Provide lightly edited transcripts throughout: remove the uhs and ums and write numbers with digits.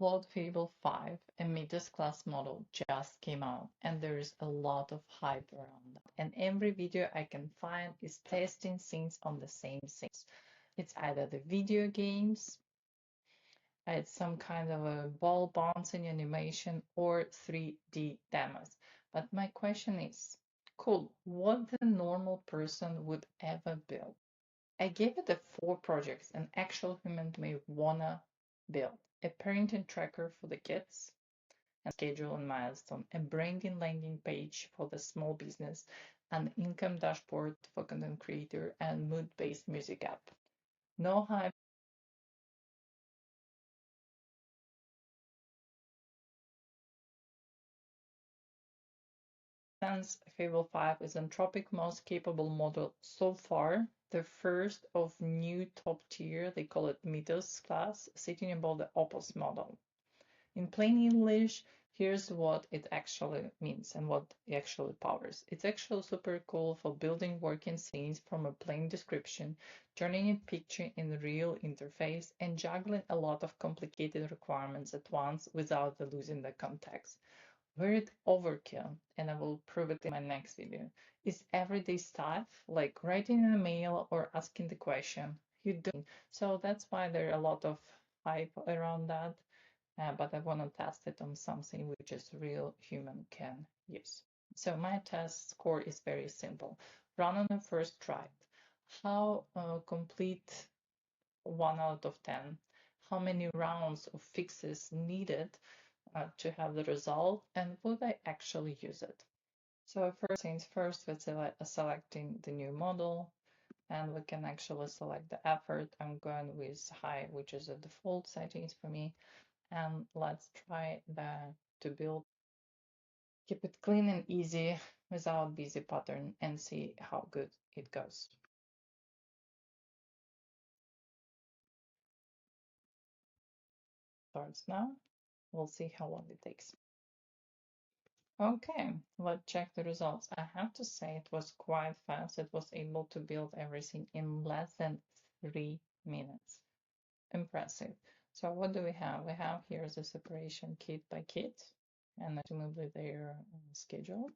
Claude Fable 5, a Mythos class model, just came out, and there is a lot of hype around that. And every video I can find is testing scenes on the same scenes. It's either the video games, it's some kind of a ball bouncing animation, or 3D demos. But my question is, cool, what the normal person would ever build? I gave it the 4 projects an actual human may wanna build. A parenting tracker for the kids, and schedule and milestone, a branding landing page for the small business, an income dashboard for content creator, and mood-based music app. No hype. Since Fable 5 is Anthropic most capable model so far, the first of new top tier, they call it Mythos class, sitting above the Opus model. In plain English, here's what it actually means and what it actually powers. It's actually super cool for building working scenes from a plain description, turning a picture in a real interface, and juggling a lot of complicated requirements at once without losing the context. Where it overkill, and I will prove it in my next video, is everyday stuff like writing an email or asking the question you do. So that's why there are a lot of hype around that, but I want to test it on something which is real human can use. So my test score is very simple. Run on the first try. How complete 1 out of 10? How many rounds of fixes needed to have the result, and would I actually use it? So first things first, we're selecting the new model, and we can actually select the effort. I'm going with high, which is a default settings for me, and let's try to build, keep it clean and easy without busy pattern, and see how good it goes. Starts now. We'll see how long it takes. Okay, let's check the results. I have to say it was quite fast. It was able to build everything in less than 3 minutes. Impressive. So what do we have? We have here the separation kit by kit, and presumably their schedule.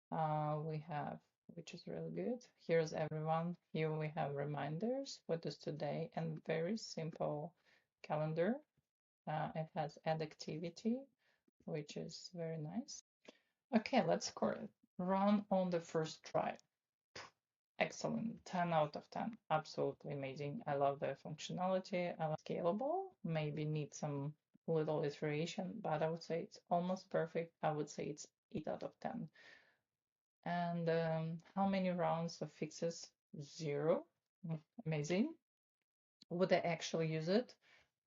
We have, which is really good. Here's everyone. Here we have reminders, what is today, and very simple calendar. It has add activity, which is very nice. Okay, let's score it. Run on the first try. Excellent. 10 out of 10. Absolutely amazing. I love the functionality. I love scalable. Maybe need some little iteration, but I would say it's almost perfect. I would say it's 8 out of 10. And how many rounds of fixes? 0. Amazing. Would I actually use it?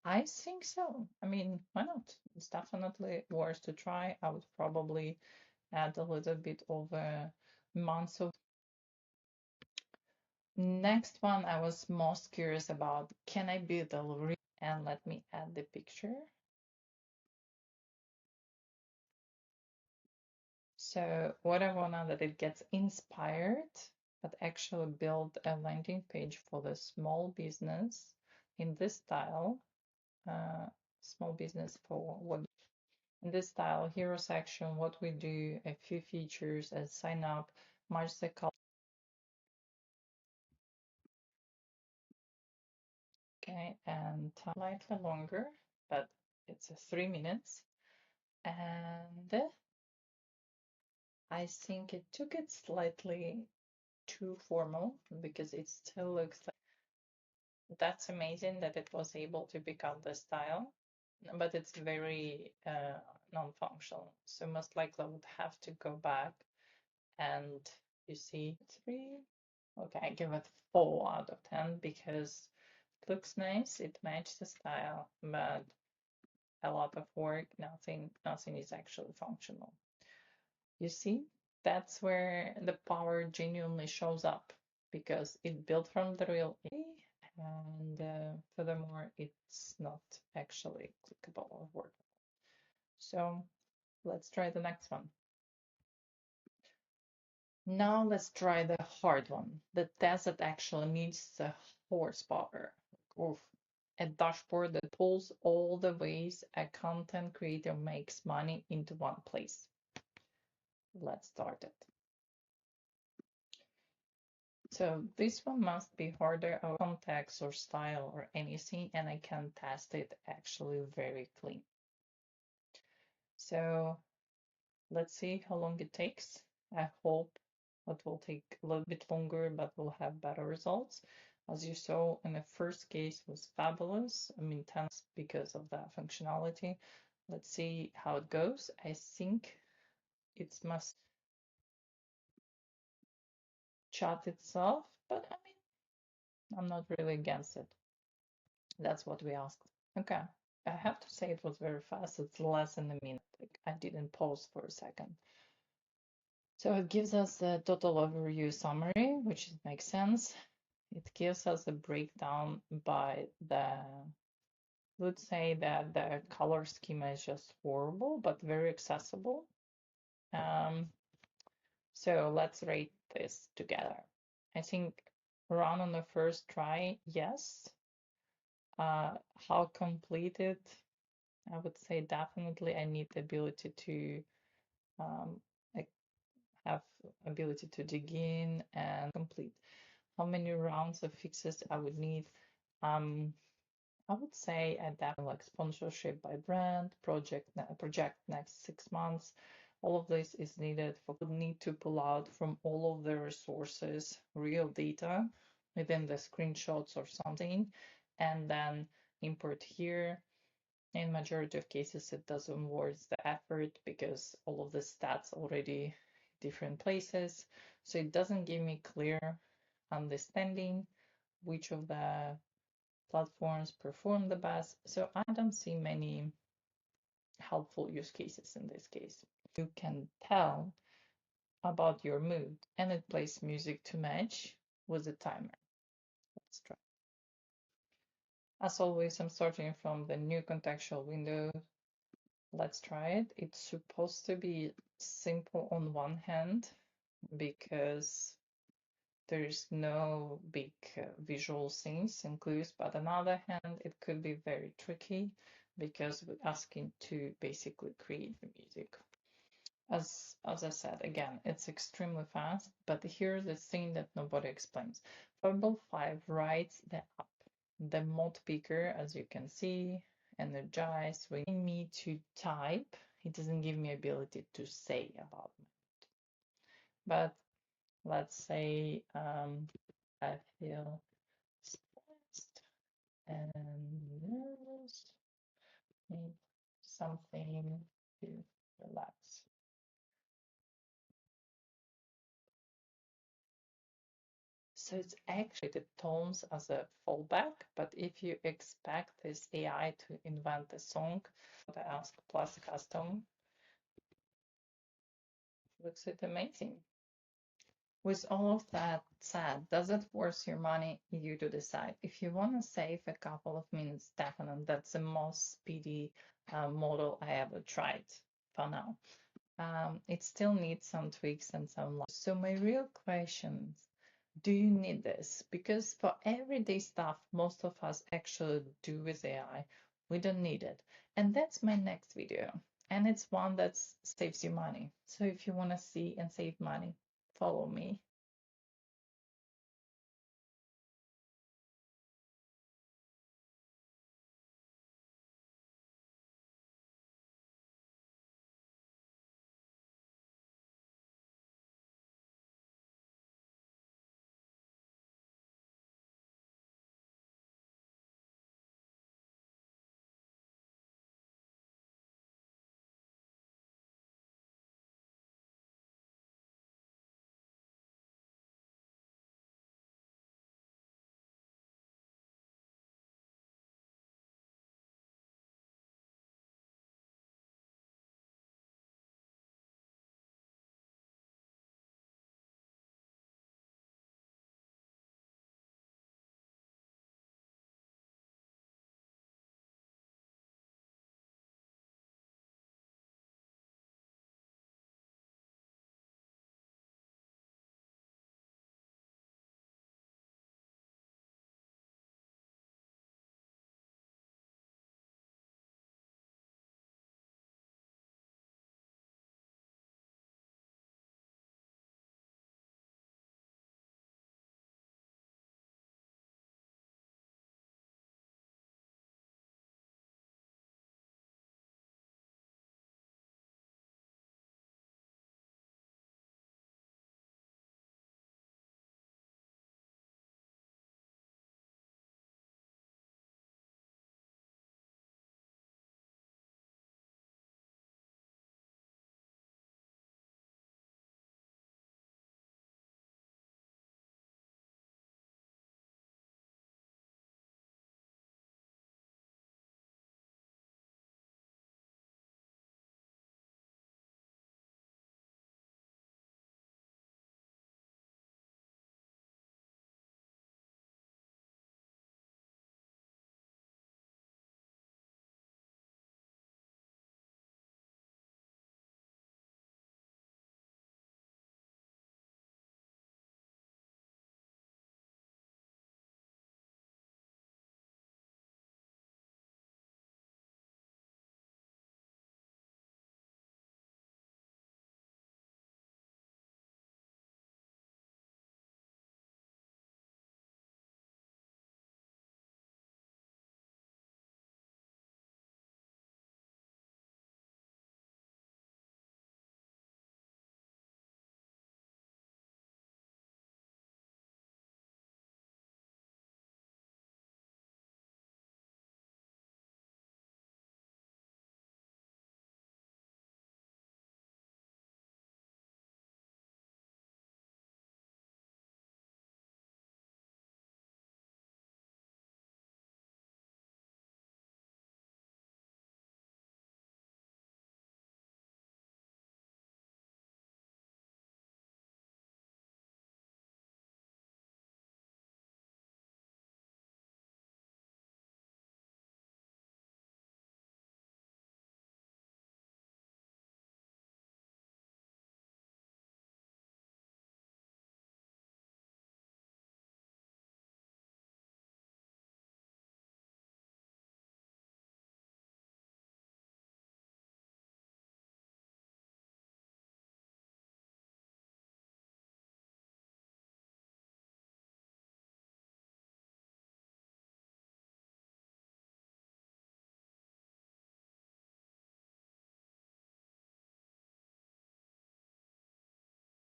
I think so. I mean, why not? It's definitely worth to try. I would probably add a little bit of a month of. Next one I was most curious about, can I build a real, and let me add the picture. So what I want to that it gets inspired, but actually build a landing page for the small business in this style. Small business for what in this style, hero section, what we do, a few features, a sign up, match the color. Okay, and slightly longer, but it's 3 minutes. And I think it took it slightly too formal because it still looks like that's amazing that it was able to become the style, but it's very non-functional. So most likely I would have to go back and you see 3. Okay, I give it 4 out of 10 because it looks nice, it matches the style, but a lot of work, nothing is actually functional. You see, that's where the power genuinely shows up because it built from the real and furthermore, it's not actually clickable or workable. So let's try the next one. Now let's try the hard one, the test that actually needs the horsepower. Oof. a dashboard that pulls all the ways a content creator makes money into one place. Let's start it. So this one must be harder or context or style or anything, and I can test it actually very clean. So let's see how long it takes. I hope it will take a little bit longer, but we'll have better results. As you saw in the first case was fabulous. I mean, 10 because of that functionality. Let's see how it goes. I think it must chat itself, but I mean, I'm not really against it. That's what we asked. Okay. I have to say it was very fast. It's less than a minute. Like, I didn't pause for a second. So it gives us a total overview summary, which makes sense. It gives us a breakdown by would say that the color schema is just horrible, but very accessible. So let's rate this together. I think run on the first try, yes. How completed? I would say definitely I need the ability to like have ability to dig in and complete. How many rounds of fixes I would need? I would say I definitely like sponsorship by brand, project next 6 months. All of this is needed for need to pull out from all of the resources, real data within the screenshots or something, and then import here. In majority of cases, it doesn't worth the effort because all of the stats already different places. So it doesn't give me clear understanding which of the platforms perform the best. So I don't see many helpful use cases in this case. You can tell about your mood and it plays music to match with a timer. Let's try. As always, I'm starting from the new contextual window. Let's try it. It's supposed to be simple on one hand because there's no big visual things and clues, but on the other hand, it could be very tricky because we're asking to basically create the music. As I said, again, it's extremely fast, but here's the thing that nobody explains. Fable 5 writes the app, the mod picker, as you can see, energize, we need me to type. It doesn't give me ability to say about it. But let's say I feel stressed and nervous, need something to relax. So it's actually the tones as a fallback, but if you expect this AI to invent a song, the Ask Plus custom looks it amazing. With all of that said, does it worth your money? You to decide. If you want to save a couple of minutes, definitely that's the most speedy model I ever tried for now. It still needs some tweaks and some. So my real questions, do you need this? Because for everyday stuff, most of us actually do with AI. We don't need it. And that's my next video. And it's one that saves you money. So if you want to see and save money, follow me.